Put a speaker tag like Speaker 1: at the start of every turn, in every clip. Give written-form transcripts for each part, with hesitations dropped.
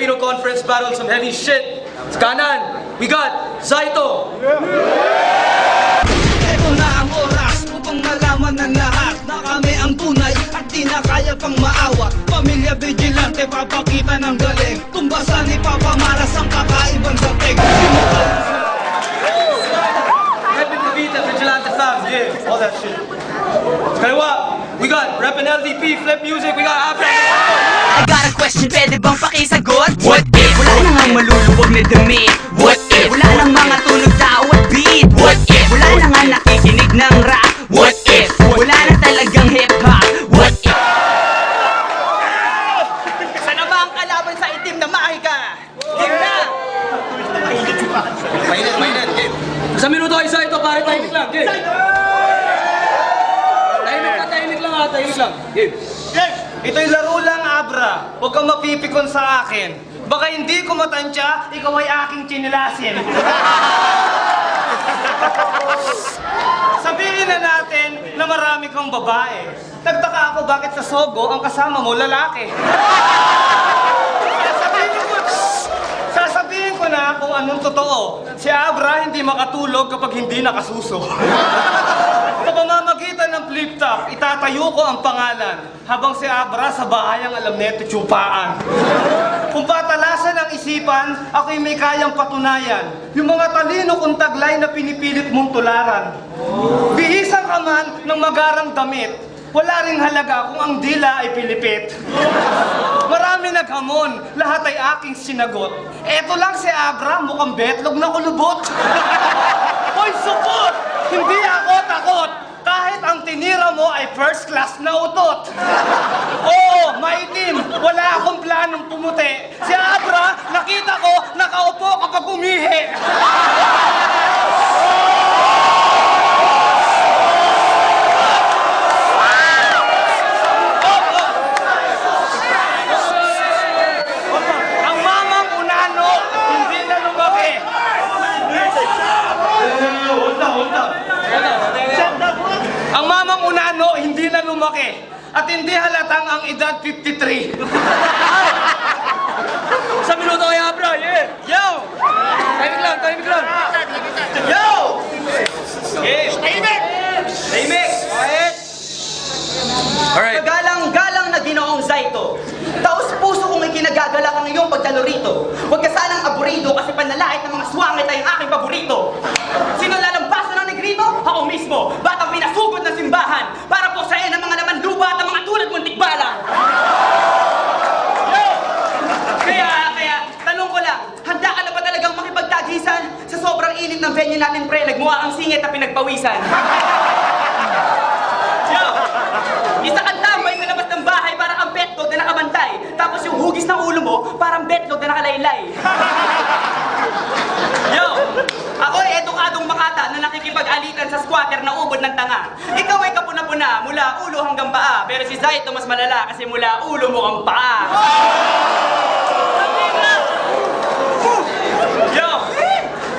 Speaker 1: Filipino Conference battled some heavy shit. Sa kanan, we got Zaito.
Speaker 2: Ito na ang oras upang malaman ng lahat na kami ang tunay at di na kaya pang maawa. Pamilya Vigilante, papakita ng galing. Tumbasan ni Papa Maras ang kakaibang dating.
Speaker 1: Reppin' Cavite, Vigilante Fam, yeah, all that shit. Kaliwa, we got Reppin' LDP, Flip Music, we got Abra.
Speaker 3: I got a question, pwede bang pakisagot? What if? Wala na nga maluluwag na damit. What if? Wala nang mga tunog tao at beat. What if? Wala na nga nakikinig ng rap. What if? Wala na talagang hip-hop. What if? Sana ba ang kalaban sa itim na mahika? Game na!
Speaker 1: Mainit, game. Sa minuto ay Zaito, pare, tahimik lang, game. Tahimik lang, tahimik lang. Game.
Speaker 4: Ito'y laro lang, Abra. Huwag kang mapipikon sa akin. Baka hindi ko matansya, ikaw ay aking chinilasin. Sabihin na natin na marami kang babae. Nagtaka ako bakit sa Sogo ang kasama mo lalaki. Sasabihin ko na kung anong totoo. Si Abra hindi makatulog kapag hindi nakasuso. Sa pamamagitan ng flip top, itatayo ko ang pangalan habang si Abra sa bahay ang alam neto tsupaan. Kung patalasan ang isipan, ako'y may kayang patunayan. Yung mga talino kong taglay na pinipilit mong tularan. Bihisan ka man ng magarang damit, wala ring halaga kung ang dila ay pilipit. Marami naghamon, lahat ay aking sinagot. Eto lang si Abra, mukhang betlog na kulubot. Hoy, support! Hindi ako takot! Kahit ang tinira mo ay first class na utot. Oo, maitim, wala akong planong pumuti. Si Abra, nakita ko, nakaupo kapag umihi. Ang mamang unano, hindi na lumaki. Ang mamang unano, hindi na lumaki. At hindi halatang ang edad 53.
Speaker 1: Sa minuto ay Abra, yeah.
Speaker 4: Yo!
Speaker 1: Tahimik lang, tahimik lang.
Speaker 4: Yo!
Speaker 1: Tahimik. Quiet. Alright.
Speaker 3: Galang-galang na Ginoong Zaito. Taos-puso kong ikinagagalak ang iyong pagdalo rito. Huwag ka sanang aburido kasi panlalait ng mga swangit ay ang aking paborito. Sino lalampasan ng negrito? Ako mismo, batang pinasugod ng simbahan para po sa ng mga laman lupa at ang mga tulad mong tikbalang. Kaya, tanong ko lang, handa ka na ba talagang makipagtagisan? Sa sobrang init ng venue natin, pre, nagmukha ang singit na pinagpawisan. Yo! Isa kang tambay sa labas ng bahay para kang betlog na nakabantay. Tapos yung hugis ng ulo mo, parang betlog na nakalaylay. Yo! Ako'y edukadong makata na nakikipag-alitan sa squatter na ubod ng tanga. Ikaw ay kapuna-puna mula ulo hanggang paa. Pero si Zaito mas malala kasi mula ulo mo ang paa. Yo!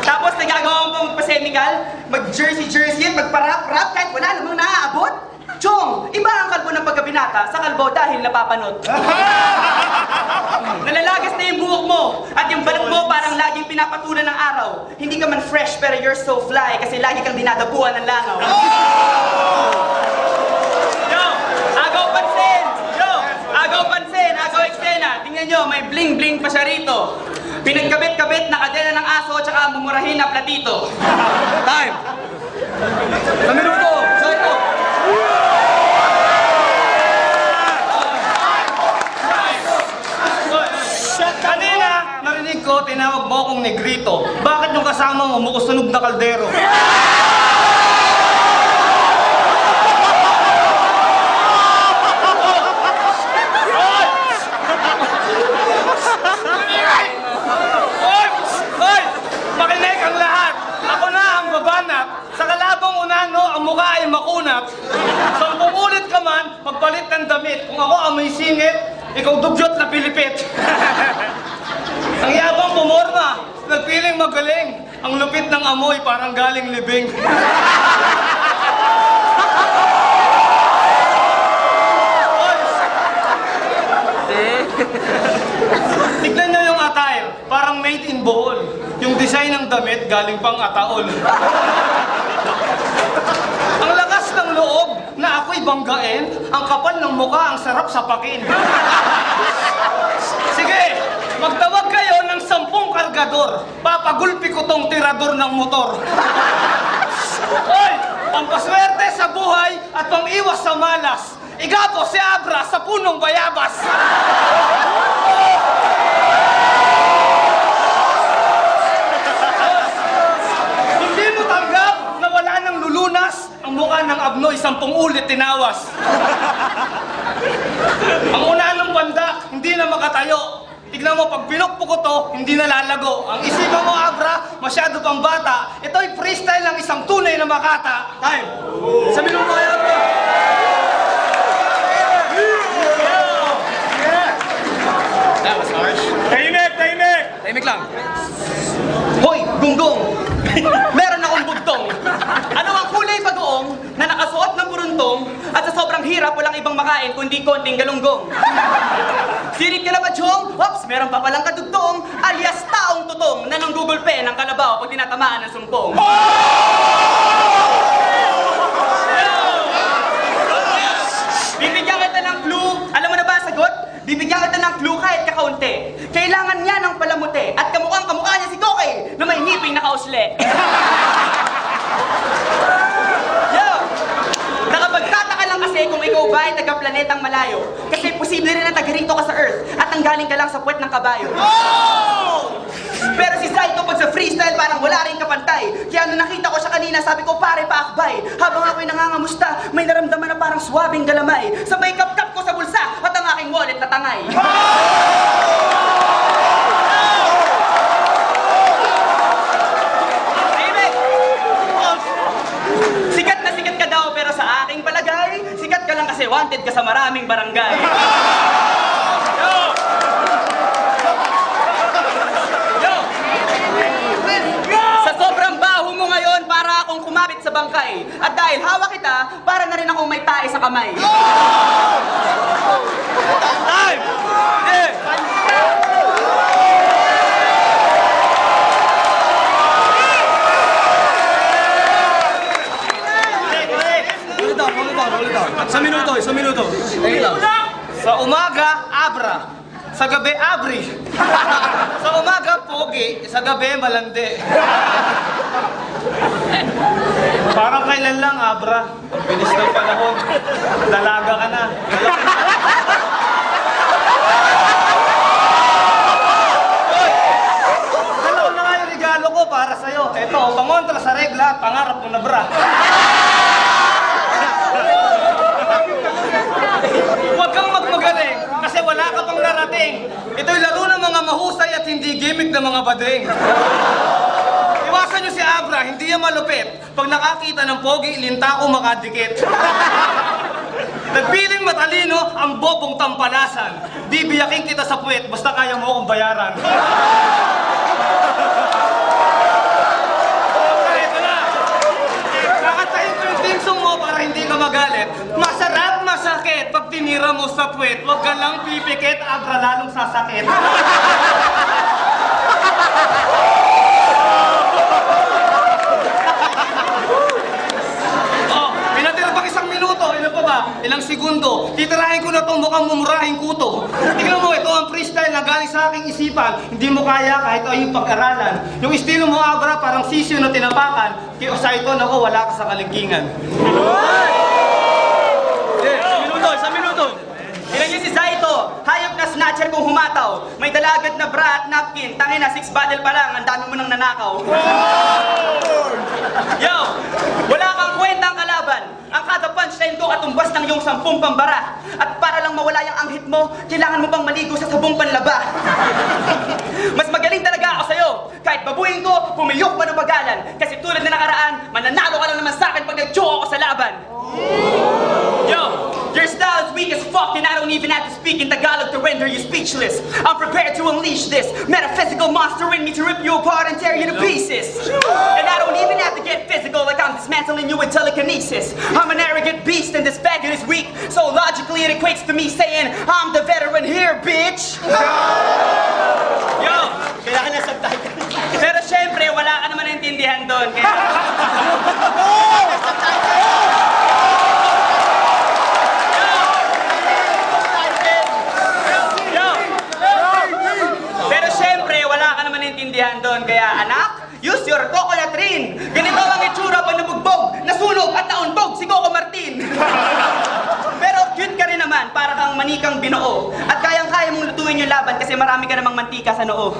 Speaker 3: Tapos nagagawa mo pang magpa-semical, mag-jersey at magpa-rap-rap kahit wala namang naaabot? Chong, iba ang kalbo ng pagkabinata sa kalbo dahil napapanot. Nalalagas na yung buhok mo at yung balat mo parang laging pinapatulan ng araw. Hindi ka man fresh pero you're so fly kasi lagi kang dinadabuhan ng langaw. Yo! Agaw pansin! Yo! Agaw pansin! Agaw eksena! Tingnan nyo, may bling-bling pa siya rito. Pinagkabit-kabit na kadena ng aso at saka mumurahin na platito.
Speaker 1: Time. Sa minuto, Zaito.
Speaker 4: Kanina, narinig ko, tinawag mo akong negrito. Bakit yung kasama mo mukusunog na kaldero? Hoy! Makinig ang lahat! Ako na ang babanat. Sa kalabang unano, ang mukha ay makunat. So kung ulit ka man, magpalit ng damit. Kung ako amoy singit, ikaw dugyot na pilipit. Ang yabang pumorma, nagpiling magaling. Ang lupit ng amoy, parang galing libing. Tignan nyo yung Yung design ng damit galing pang Ataol. Ang lakas ng loob na ako'y banggain, ang kapal ng mukha, ang sarap sapakin. Sige, magtawag kayo ng 10 kargador. Papagulpi ko tong tirador ng motor. Hoy, pampaswerte sa buhay at pang-iwas sa malas. Igapo si Abra sa punong bayabas. Hindi mo tanggap na wala nang lulunas ang mukha ng Abnoy 10 ulit tinawas. Ang una ng banda, hindi na makatayo. Tignan mo, pag pinukpo ko to, hindi na lalago. Ang isipan mo, Abra, masyado pang bata. Ito'y freestyle ng isang tunay na makata.
Speaker 1: Time! Sa minuto kayo ba? That was harsh.
Speaker 4: Tahimik! Tahimik!
Speaker 1: Tahimik lang.
Speaker 3: Hoy, gunggong! Meron akong bugtong. Ano ang kulay bagoong na nakasuot ng buruntong at sa sobrang hirap walang ibang makain kundi konting galunggong? Sirit ka na ba, Chong? Ops, meron pa palang kadugtong alias taong tutong na nanggugulpe ng kalabaw pag tinatamaan ng sumpong. Bibigyan kita ng clue. Alam mo na ba ang sagot? Bibigyan kita ng clue kahit kakaunti. Kailangan niya ng palamuti at kamukhang kamukha niya si Koke na may ngiping nakausle. Yo! Nakapagtataka lang kasi kung ikaw ba ay taga-planetang malayo. Kasi posible rin na taga rito ka sa Earth at nanggaling ka lang sa puwet ng kabayo. Pero si Zaito pag sa freestyle parang wala rin kapantay. Kaya nung nakita ko siya kanina sabi ko pare paakbay. Habang ako'y nangangamusta may naramdaman na parang swabing galamay. Sabay kap-kap ko sa bulsa at ang aking wallet na tangay. Sikat ka daw pero sa aking palagay sikat ka lang kasi wanted ka sa maraming barangay. Sa sobrang baho mo ngayon, para akong kumapit sa bangkay. At dahil hawak kita, para na rin akong may tae sa kamay.
Speaker 1: Time! Hold it down. Isang minuto. Ayun lang.
Speaker 4: Sa umaga, Abra. Sa gabi, Abri. Sa umaga, Pogi. Sa gabi, Malandi. Parang kailan lang, Abra. Ang bilis ng panahon. Dalaga ka na. Dalaw na nga yung regalo ko para sa'yo. Ito, pangontra sa regla, pangarap mo na bra. Huwag kang magmagaling kasi wala ka pang narating. Ito'y laro ng mga mahusay at hindi gimmick ng mga bading. Iwasan niyo si Abra, hindi yan malupit. Pag nakakita ng pogi, linta ko makadikit. Nagpiling matalino ang bobong tampalasan. Bibiyakin kita sa puwet, basta kaya mo akong bayaran. Ito na. Kakatayin ko yung tingsong mo para hindi ka magalit. Masarap, masakit pag tinira mo sa puwet. Huwag ka lang pipikit, Abra lalong sasakit. Pinatira pang 1 minuto, ilan pa ba? Ilang segundo. Titirahin ko na itong mukhang mumurahing kuto. Tingnan mo, ito ang freestyle na galing sa aking isipan. Hindi mo kaya kahit ay yung pag-aralan. Yung estilo mo, Abra, parang sisyo na tinapakan. Kaya Saito, nako, wala ka sa kalingkingan.
Speaker 1: Isang minuto.
Speaker 3: Ilan yun si Zaito? Hayop na snatcher kung humataw. May dalagat na bra at napkin. Tangin na, 6 battle pa lang. Ang dami mo nang nanakaw. Yo! Wala kang kwentang kalaban. Ang kada punchline ko katumbas ng iyong 10 pambara. At para lang mawala yung anghit mo, kailangan mo pang maligo sa sabong panlaba. Mas magaling talaga ako sa'yo. Kahit babuhin ko, pumiyok man ang bagalan. Kasi tulad na nakaraan, mananalo ka lang naman sa akin pag nag-choke ako sa laban. Yo! Your style is weak as fuck and I don't even have to speak in Tagalog to render you speechless. I'm prepared to unleash this metaphysical monster in me to rip you apart and tear you to pieces. And I don't even have to get physical like I'm dismantling you with telekinesis. I'm an arrogant beast and this faggot is weak. So logically it equates to me saying, I'm the veteran here, bitch! Yo!
Speaker 1: Kailangan na subtitle.
Speaker 3: Pero naintindihan doon. Kaya... Pero syempre, wala ka naman naintindihan doon. Kaya anak, use your coconut rin. Ganito ang itsura pag nabugbog, nasunog at nauntog si Coco Martin. Pero cute ka rin naman, para kang manikang binoo. At kayang-kaya mong lutuin yung laban kasi marami ka namang mantika sa noo.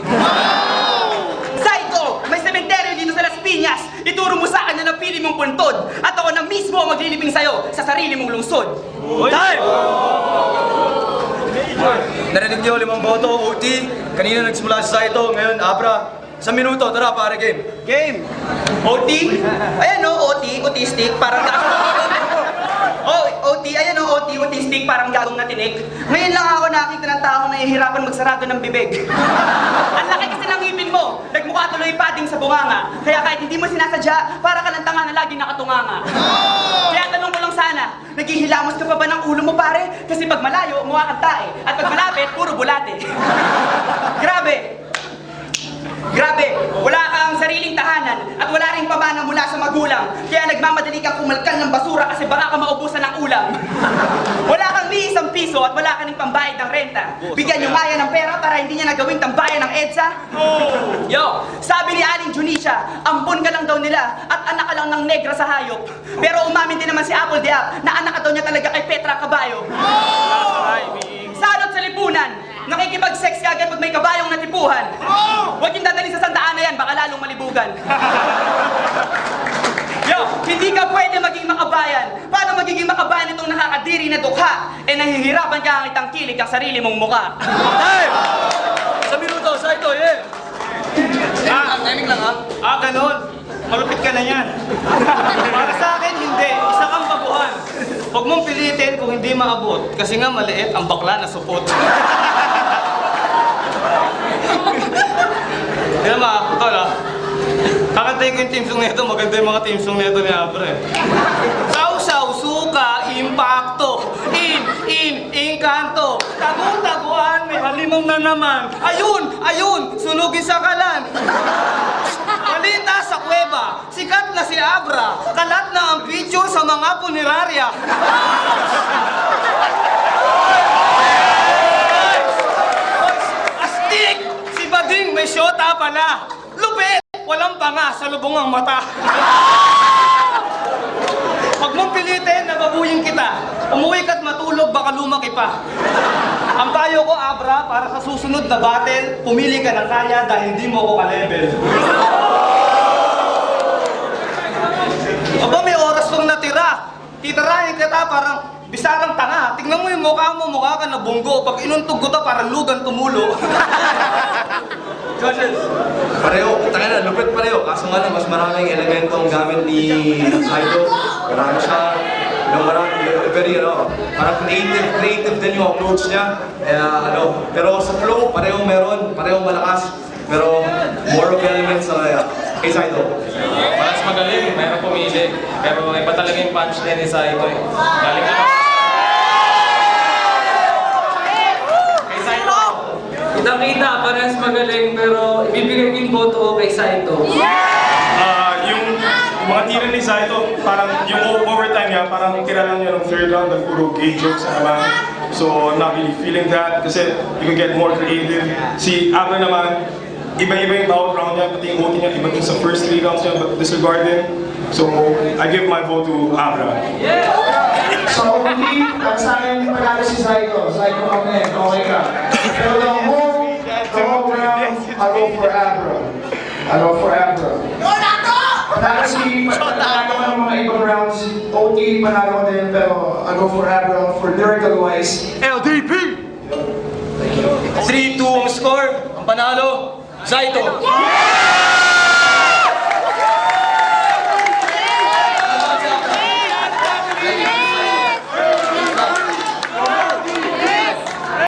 Speaker 3: Psycho! May sementeryo dito sa Las Piñas. Ituro mo sa akin na napili mong puntod. At ako na mismo ang maglilibing sa'yo sa sarili mong lungsod.
Speaker 1: Time! Narinig niyo 5 boto, OT. Kanina nagsimula si Saito, ngayon Abra. 1 minuto, tara pare game.
Speaker 3: Game! OT? Ayan o, OT, autistic, parang Oh, OT, ayan o, OT, autistic, parang gagong na tinik. Ngayon lang ako nakita ng taong nahihirapan magsarado ng bibig. Ang laki kasi ng ngipin mo, nagmukha tuloy pating sa bunganga. Kaya kahit hindi mo sinasadya, para ka ng tanga na laging nakatunganga. Kaya tanong ko lang sana, naghihilamos ka pa ba ng ulo mo pare? Kasi pag malayo, mukha kang tae. At pag malapit, puro bulate. Grabe, wala kang sariling tahanan at wala ring pamana mula sa magulang. Kaya nagmamadali kang kumalkal ng basura kasi baka ka maubusan ng ulam. Wala kang ni isang piso at wala ka ning pambayad ng renta. Bigyan yung maya ng pera para hindi niya nagawing tambayan ng EDSA. Yo, sabi ni Aling Junisha, ampun ka lang daw nila at anak ka lang ng negra sa hayop. Pero umamin din naman si Apple Diab na anak ka daw niya talaga kay Petra Caballo. Salot sa lipunan! Nakikipag-sex ka agad pag may kabayong natipuhan. Huwag yung dadalhin sa sandaan na yan, baka lalong malibugan. Yo, hindi ka pwede maging makabayan. Paano magiging makabayan itong nakakadiri na dukha? Eh nahihirapan ka ang itangkilik ang sarili mong muka.
Speaker 1: Time! 1 minuto, Saito, yeah!
Speaker 3: Timing lang ha?
Speaker 4: Ganon. Malupit ka na yan. Para sa akin, hindi. Isa kang baguhan. Huwag mong pilitin kung hindi maabot. Kasi nga maliit ang bakla na supot. Hindi naman, tol ha. Kakantay ko yung team song nito. Maganda yung mga team song nito ni Abra eh. Sausaw, suka, impacto. Inkanto. Tagu-taguan, may halimong na naman. Ayun, sunugin sa kalan. Balita sa kuweba, sikat na si Abra. Kalat na ang picture sa mga punerarya. Astig! Si Bading may syota pala. Lupit! Walang panga sa lubong ang mata. Huwag mong pilitin na babuyin kita. Umuwi ka't matulog, baka lumaki pa. Ang payo ko, Abra, para sa susunod na battle, pumili ka ng kaya dahil hindi mo ako ka-level. Aba, may oras kong natira. Titirahin kita parang bisarang tanga. Tingnan mo yung mukha ka na bunggo. Pag inuntog ko to, parang lugan tumulo.
Speaker 1: Judges!
Speaker 5: Pareho, tanga na, lupit pareho. Kaso nga lang, mas maraming elemento ang gamit ni Saito. Marami siya, very, parang creative din yung approach niya. Pero sa flow, pareho meron, pareho malakas. Pero more of elements kay Saito.
Speaker 6: Mas magaling, mayroong pumili. Pero iba talaga yung punch din ni Saito eh. Galing na kay Saito. Kita-kita, parehas magaling, pero ibibigay ko yung boto ko kay Saito.
Speaker 7: Yung mga tira ni Saito, parang yung overtime niya, parang tira lang niya ng third round, ng puro gay jokes na naman. So, I'm not really feeling that kasi you can get more creative. Si Abra naman, iba-iba yung bawat round niya, pati yung OT niya, iba dun sa first 3 rounds niya, but disregard him. So, I give my vote to Abra.
Speaker 8: So, hindi, ang sa akin, panalo si Saito. Saito kami, okay ka. Pero the whole round, I go for Abra. Panalo ka ng mga ibang rounds. OT, panalo ko din, pero I go for Abra for lyrical wise.
Speaker 1: LDP! 3-2 ang score. Ang panalo, Saito.